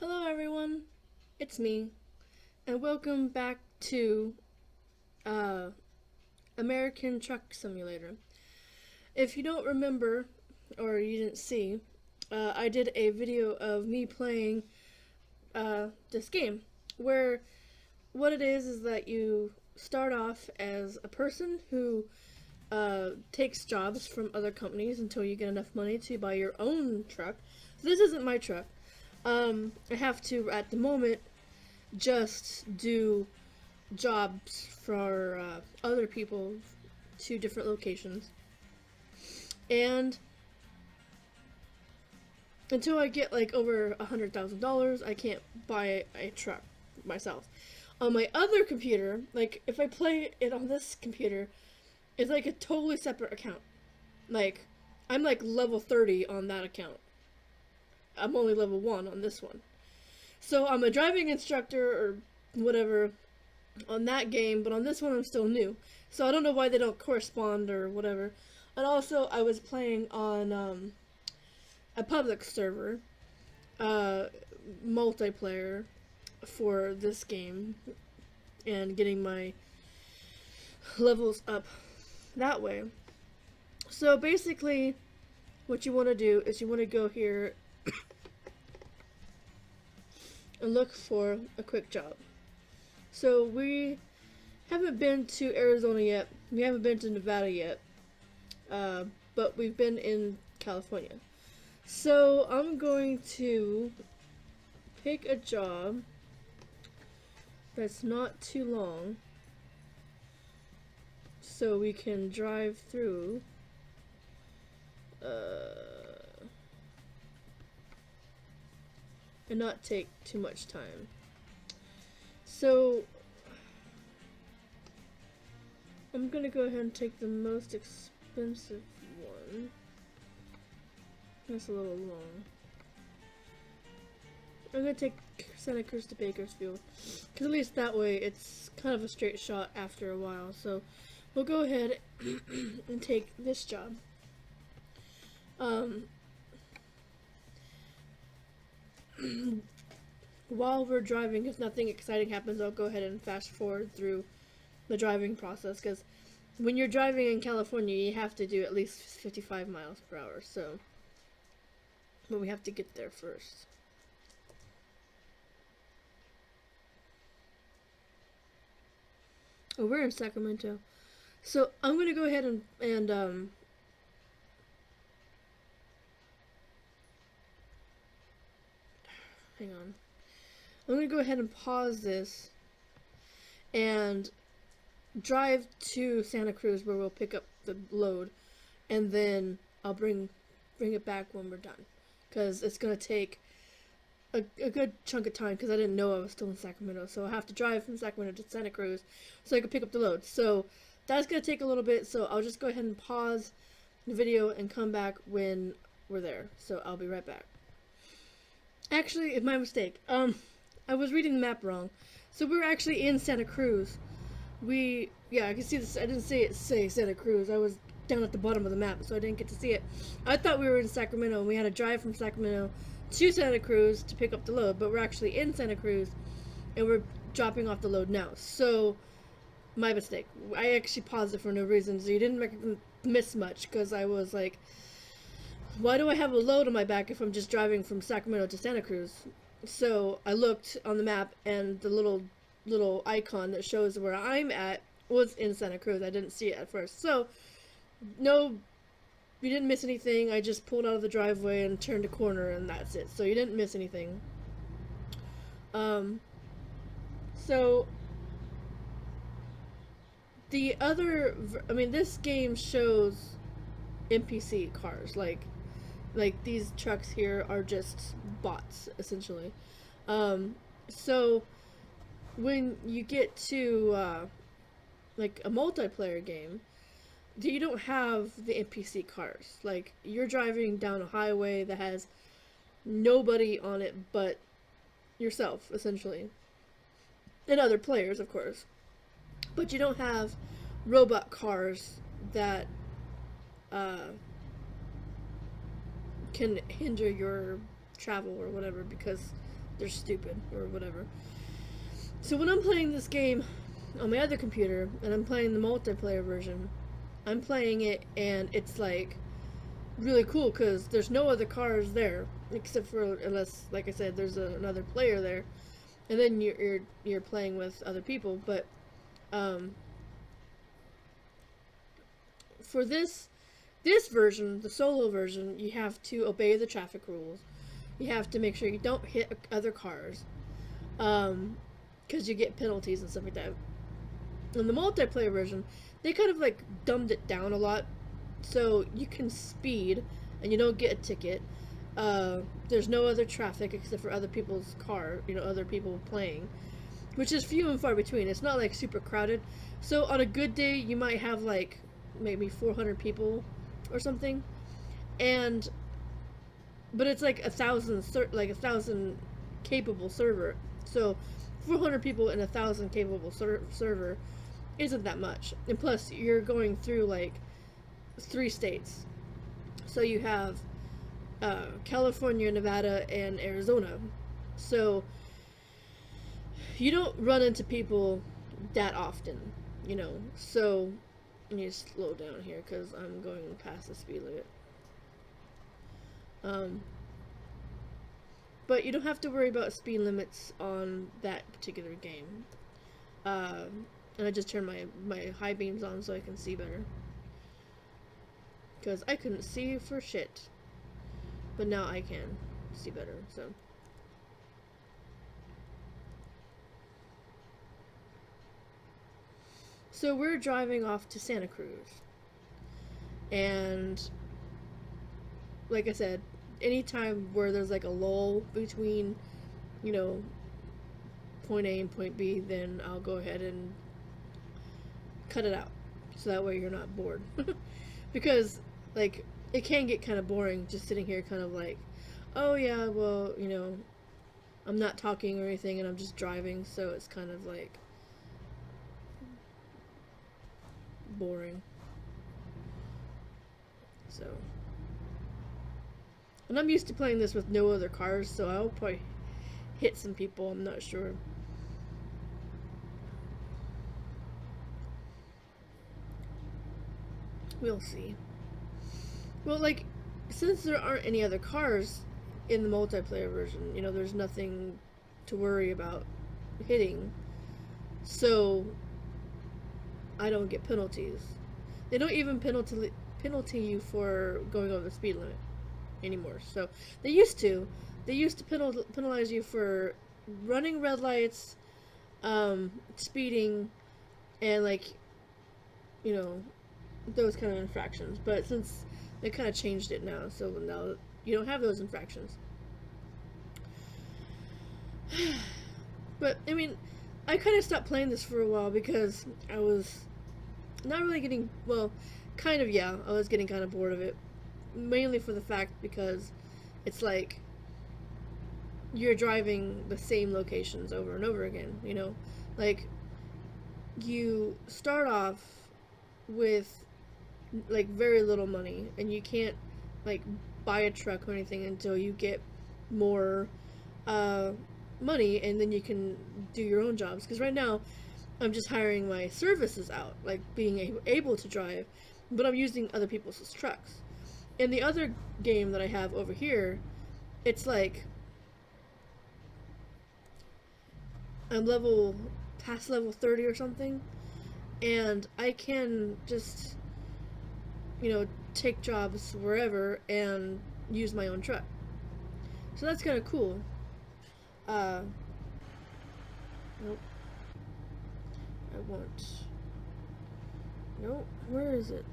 Hello everyone, it's me, and welcome back to uh, American Truck Simulator. If you don't remember, or you didn't see, I did a video of me playing this game, where what it is that you start off as a person who takes jobs from other companies until you get enough money to buy your own truck. So this isn't my truck. I have to, at the moment, just do jobs for other people to different locations. And until I get like over $100,000, I can't buy a truck myself. On my other computer, like if I play it on this computer, it's like a totally separate account. Like, I'm like level 30 on that account. I'm only level 1 on this one. So I'm a driving instructor or whatever on that game, but on this one I'm still new. So I don't know why they don't correspond or whatever. And also I was playing on a public server, multiplayer for this game and getting my levels up that way. So basically what you want to do is you want to go here and look for a quick job. So we haven't been to Arizona yet. We haven't been to Nevada yet. But we've been in California. So I'm going to pick a job that's not too long so we can drive through and not take too much time. So I'm gonna go ahead and take the most expensive one. That's a little long. I'm gonna take Santa Cruz to Bakersfield, because at least that way it's kind of a straight shot after a while. So we'll go ahead and take this job. While we're driving, if nothing exciting happens, I'll go ahead and fast forward through the driving process, because when you're driving in California, you have to do at least 55 miles per hour, so but we have to get there first. Oh, we're in Sacramento. So I'm gonna go ahead and hang on. I'm gonna go ahead and pause this and drive to Santa Cruz where we'll pick up the load, and then I'll bring it back when we're done, because it's gonna take a good chunk of time, because I didn't know I was still in Sacramento, so I have to drive from Sacramento to Santa Cruz so I can pick up the load. So that's gonna take a little bit, so I'll just go ahead and pause the video and come back when we're there. So I'll be right back. Actually, it's my mistake. I was reading the map wrong. So we're actually in Santa Cruz. Yeah, I can see this. I didn't see it say Santa Cruz. I was down at the bottom of the map, so I didn't get to see it. I thought we were in Sacramento, and we had to drive from Sacramento to Santa Cruz to pick up the load, but we're actually in Santa Cruz, and we're dropping off the load now. So, my mistake. I actually paused it for no reason, so you didn't miss much, because I was like, why do I have a load on my back if I'm just driving from Sacramento to Santa Cruz? So I looked on the map, and the little icon that shows where I'm at was in Santa Cruz. I didn't see it at first. So, no, you didn't miss anything. I just pulled out of the driveway and turned a corner, and that's it. So you didn't miss anything. So the other, this game shows NPC cars, like these trucks here are just bots, essentially. So when you get to like a multiplayer game, you don't have the NPC cars. Like, you're driving down a highway that has nobody on it but yourself, essentially, and other players, of course. But you don't have robot cars that can hinder your travel or whatever, because they're stupid or whatever. So when I'm playing this game on my other computer and I'm playing the multiplayer version, I'm playing it and it's like really cool because there's no other cars there except for, unless, like I said, there's another player there, and then you're playing with other people. But for this version, the solo version, you have to obey the traffic rules. You have to make sure you don't hit other cars, because you get penalties and stuff like that. In the multiplayer version, they kind of like dumbed it down a lot, so you can speed and you don't get a ticket. There's no other traffic except for other people's car, other people playing, which is few and far between. It's not like super crowded. So on a good day, you might have like maybe 400 people or something, but it's like 1,000 capable server. So 400 people in 1,000 capable server isn't that much. And plus, you're going through like 3 states. So you have California, Nevada, and Arizona. So you don't run into people that often, So I need to slow down here because I'm going past the speed limit. But you don't have to worry about speed limits on that particular game. And I just turned my high beams on so I can see better. Because I couldn't see for shit. But now I can see better, so. So we're driving off to Santa Cruz. And like I said, anytime where there's like a lull between, point A and point B, then I'll go ahead and cut it out. So that way you're not bored. Because, like, it can get kind of boring just sitting here kind of like, oh yeah, well, I'm not talking or anything and I'm just driving, so it's kind of like boring. So, and I'm used to playing this with no other cars, so I'll probably hit some people, I'm not sure. We'll see. Well, like, since there aren't any other cars in the multiplayer version, there's nothing to worry about hitting. So, I don't get penalties. They don't even penalty you for going over the speed limit anymore. So, they used to. They used to penalize you for running red lights, speeding, and, like, those kind of infractions. But since they kind of changed it now, so now you don't have those infractions. But, I mean, I kind of stopped playing this for a while because I was not really getting, well, kind of, yeah, I was getting kind of bored of it. Mainly for the fact because it's like you're driving the same locations over and over again, Like, you start off with like very little money and you can't like buy a truck or anything until you get more money, and then you can do your own jobs, because right now I'm just hiring my services out, like being able to drive, but I'm using other people's trucks. In the other game that I have over here, it's like I'm past level 30 or something, and I can just take jobs wherever and use my own truck. So that's kind of cool. Nope. Nope, where is it?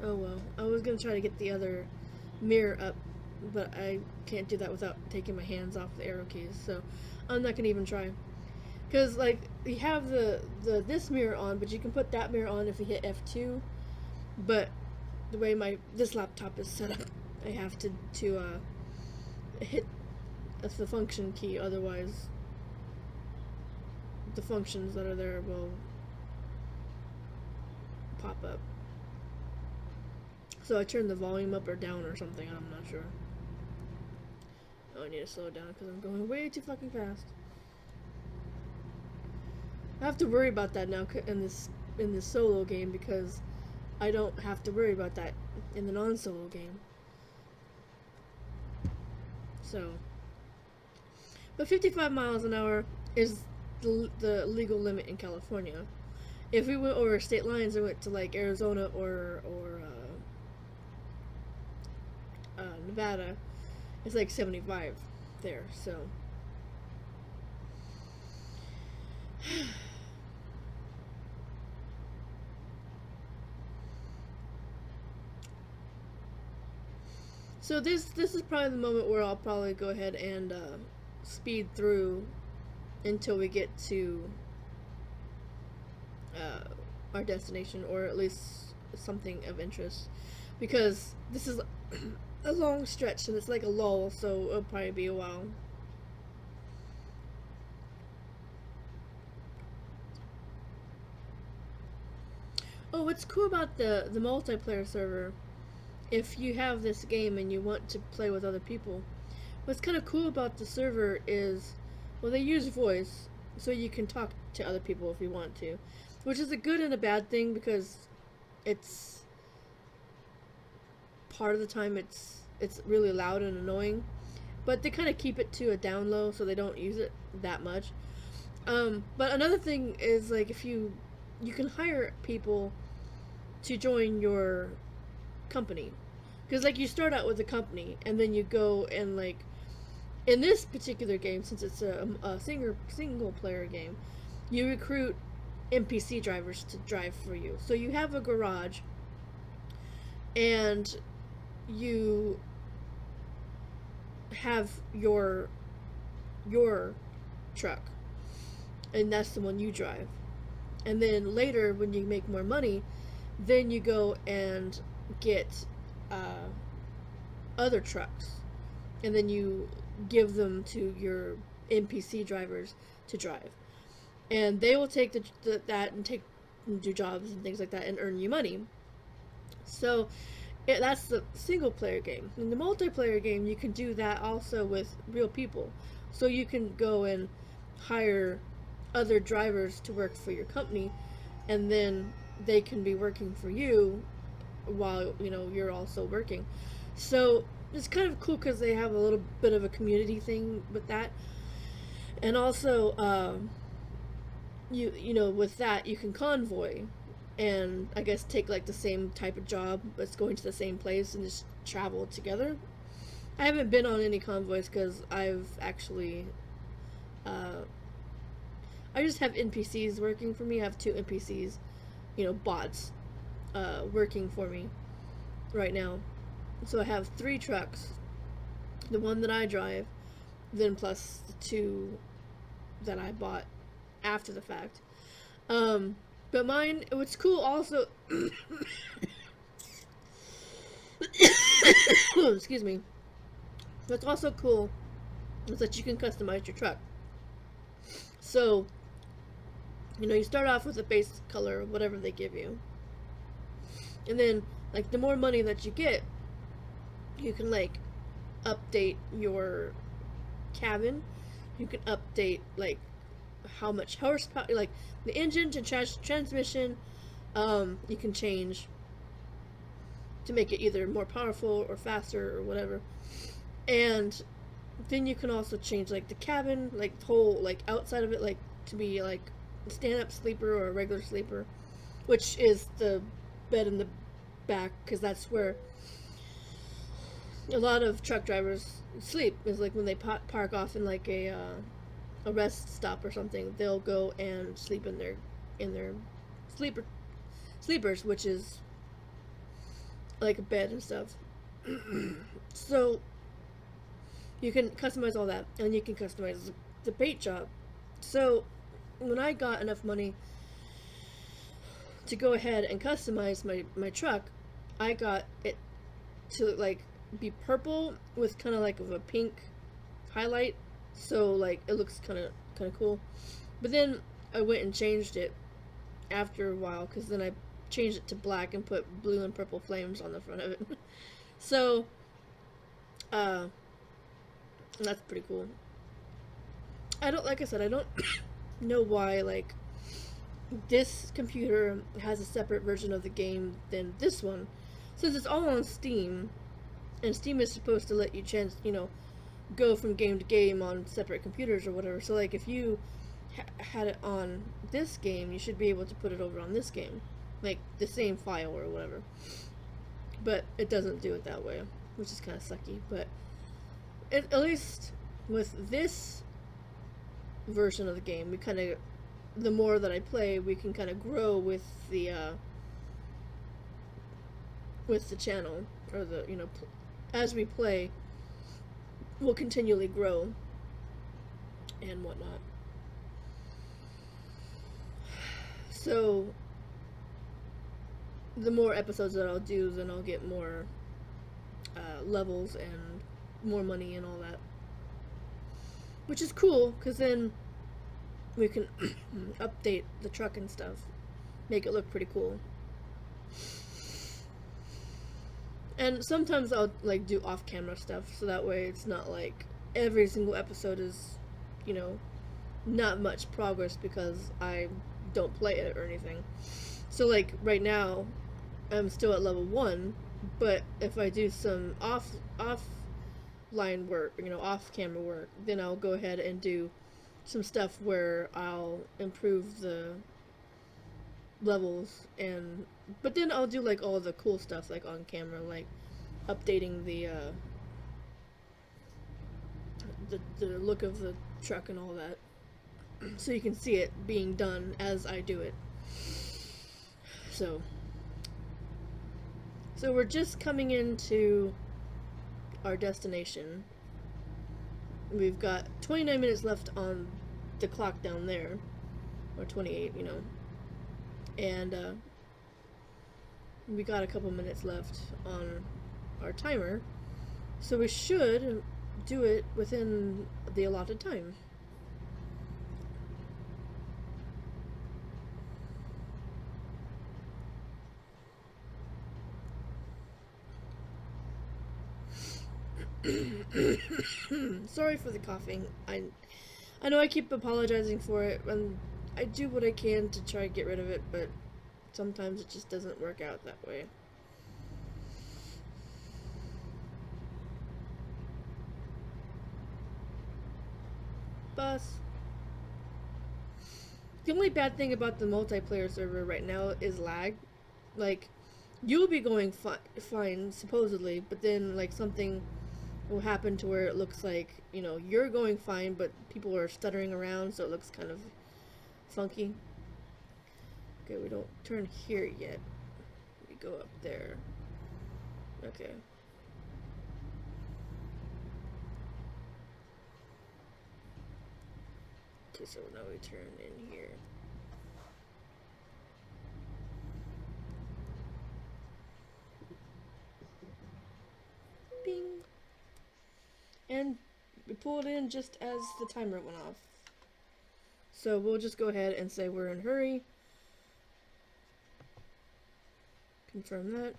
Oh well, I was gonna try to get the other mirror up, but I can't do that without taking my hands off the arrow keys, so I'm not gonna even try. Because, like, you have this mirror on, but you can put that mirror on if you hit F2, but the way this laptop is set up, I have to hit the function key, otherwise the functions that are there will pop up. So I turned the volume up or down or something, I'm not sure. Oh, I need to slow down because I'm going way too fucking fast. I have to worry about that now in this solo game because I don't have to worry about that in the non-solo game. So, but 55 miles an hour is the legal limit in California. If we went over state lines and went to like Arizona or Nevada, it's like 75 there. So. So this is probably the moment where I'll probably go ahead and speed through until we get to our destination, or at least something of interest, because this is a long stretch and it's like a lull, so it'll probably be a while. Oh, what's cool about the multiplayer server, if you have this game and you want to play with other people, what's kind of cool about the server is, well, they use voice, so you can talk to other people if you want to, which is a good and a bad thing, because it's part of the time it's really loud and annoying, but they kind of keep it to a down low so they don't use it that much. But another thing is, like, if you can hire people to join your company, because like you start out with a company and then you go and, like, in this particular game, since it's a single player game, you recruit NPC drivers to drive for you. So you have a garage and you have your truck, and that's the one you drive. And then later, when you make more money, then you go and get other trucks, and then you give them to your NPC drivers to drive, and they will take that and do jobs and things like that and earn you money. So that's the single player game. In the multiplayer game, you can do that also with real people. So you can go and hire other drivers to work for your company, and then they can be working for you while you're also working. So it's kind of cool because they have a little bit of a community thing with that. And also with that you can convoy, and I guess take like the same type of job that's going to the same place and just travel together. I haven't been on any convoys because I've actually I just have NPCs working for me. I have 2 NPCs, bots, working for me right now. So I have 3 trucks, the one that I drive, then plus the 2 that I bought after the fact. But mine, what's cool also, excuse me, what's also cool is that you can customize your truck. So, you start off with a base color, whatever they give you. And then, like, the more money that you get, you can, like, update your cabin. You can update, like, how much horsepower, like, the engine to transmission, you can change to make it either more powerful or faster or whatever. And then you can also change, like, the cabin, like, the whole, like, outside of it, like, to be, like, a stand-up sleeper or a regular sleeper, which is the bed in the back, because that's where a lot of truck drivers sleep, is like when they park off in like a rest stop or something, they'll go and sleep in their sleepers, which is like a bed and stuff. So you can customize all that, and you can customize the paint job. So when I got enough money to go ahead and customize my truck, I got it to like be purple with kind of like a pink highlight, so like it looks kind of cool. But then I went and changed it after a while, because then I changed it to black and put blue and purple flames on the front of it. So And that's pretty cool. I don't, like I said, I don't know why, like, this computer has a separate version of the game than this one. Since it's all on Steam, and Steam is supposed to let you go from game to game on separate computers or whatever. So, like, if you had it on this game, you should be able to put it over on this game. Like, the same file or whatever. But it doesn't do it that way, which is kind of sucky. But at least with this version of the game, we kind of, the more that I play, we can kind of grow with the channel, or the, as we play, we'll continually grow and whatnot. So the more episodes that I'll do, then I'll get more levels and more money and all that, which is cool, because then we can update the truck and stuff, make it look pretty cool. And sometimes I'll, like, do off-camera stuff, so that way it's not like every single episode is, not much progress because I don't play it or anything. So, like, right now, I'm still at level 1, but if I do some offline work, off-camera work, then I'll go ahead and do some stuff where I'll improve the levels, but then I'll do, like, all the cool stuff, like, on camera, like updating the look of the truck and all that, so you can see it being done as I do it. So we're just coming into our destination. We've got 29 minutes left on the clock down there, or 28, and we got a couple minutes left on our timer, so we should do it within the allotted time. Sorry for the coughing. I know I keep apologizing for it, and I do what I can to try to get rid of it, but sometimes it just doesn't work out that way. Bus. The only bad thing about the multiplayer server right now is lag. Like, you'll be going fine, supposedly, but then, like, something will happen to where it looks like, you're going fine, but people are stuttering around, so it looks kind of funky. Okay, we don't turn here yet. We go up there. Okay. Okay, so now we turn in here. Bing. And we pulled in just as the timer went off. So we'll just go ahead and say we're in a hurry. Confirm that.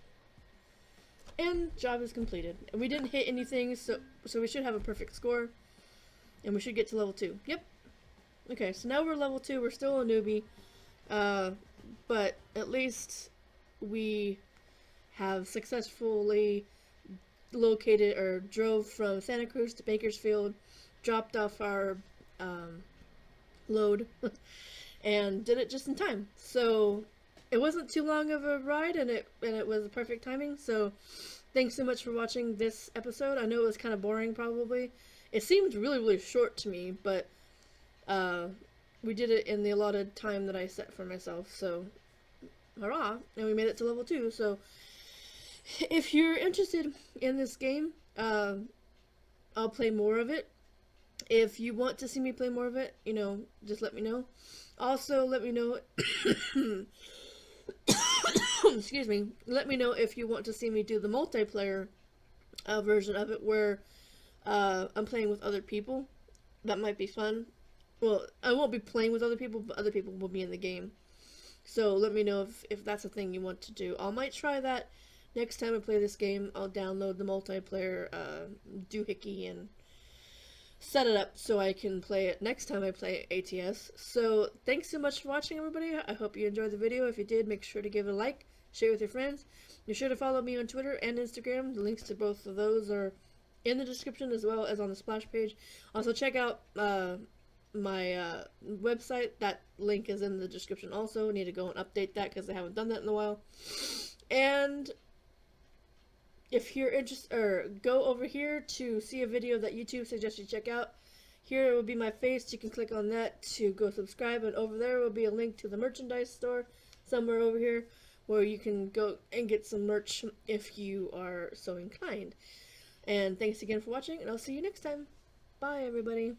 And job is completed. And we didn't hit anything, so we should have a perfect score. And we should get to level 2. Yep. Okay, so now we're level 2. We're still a newbie. But at least we have successfully located, or drove from Santa Cruz to Bakersfield, dropped off our load, and did it just in time. So it wasn't too long of a ride, and it was perfect timing. So thanks so much for watching this episode. I know it was kind of boring, probably. It seemed really, really short to me, but we did it in the allotted time that I set for myself. So hurrah! And we made it to level 2. So if you're interested in this game, I'll play more of it. If you want to see me play more of it, just let me know. Also, let me know excuse me, let me know if you want to see me do the multiplayer version of it, where I'm playing with other people. That might be fun. Well, I won't be playing with other people, but other people will be in the game. So let me know if that's a thing you want to do. I might try that next time I play this game. I'll download the multiplayer doohickey and set it up so I can play it next time I play ATS. So thanks so much for watching, everybody. I hope you enjoyed the video. If you did, make sure to give it a like, share it with your friends. Be sure to follow me on Twitter and Instagram. The links to both of those are in the description as well as on the splash page. Also check out my website. That link is in the description also. I need to go and update that because I haven't done that in a while. And if you're interested, or go over here to see a video that YouTube suggests you check out. Here will be my face. You can click on that to go subscribe, and over there will be a link to the merchandise store somewhere over here where you can go and get some merch if you are so inclined. And thanks again for watching, and I'll see you next time. Bye, everybody.